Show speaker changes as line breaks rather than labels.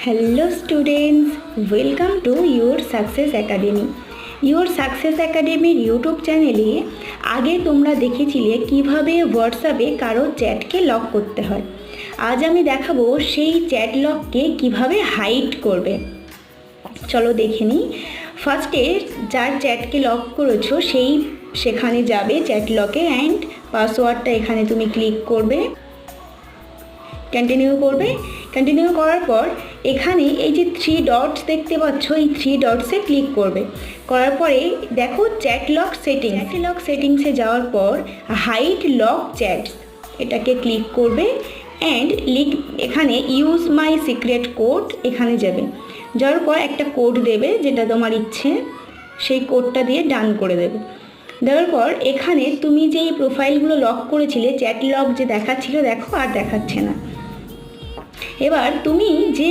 Hello students, welcome to your success academy. Your success একাডেমির YouTube চ্যানেলে আগে তোমরা দেখেছিলে কিভাবে হোয়াটসঅ্যাপে কারো চ্যাটকে লক করতে হয়। আজ আমি দেখাবো সেই চ্যাট লককে কিভাবে হাইড করবে। চলো দেখে নিই। ফার্স্টে যার চ্যাটকে লক করেছো সেখানে যাবে চ্যাট লকে, অ্যান্ড পাসওয়ার্ডটা এখানে তুমি ক্লিক করবে, কন্টিনিউ করার পর এখানে এই যে 3 ডটস দেখতে পাচ্ছ, এই 3 ডটসে ক্লিক করবে। করার পরে দেখো চ্যাট লক সেটিংসে যাওয়ার পর হাইড লক চ্যাট এটাকে ক্লিক করবে, অ্যান্ড এখানে ইউজ মাই সিক্রেট কোড এখানে যাওয়ার পর একটা কোড দেবে যেটা তোমার ইচ্ছে, সেই কোডটা দিয়ে ডান করে দেওয়ার পর এখানে তুমি যেই প্রোফাইলগুলো লক করেছিলে, চ্যাট লক যে দেখাচ্ছিল দেখো আর দেখাচ্ছে না। এবার তুমি যে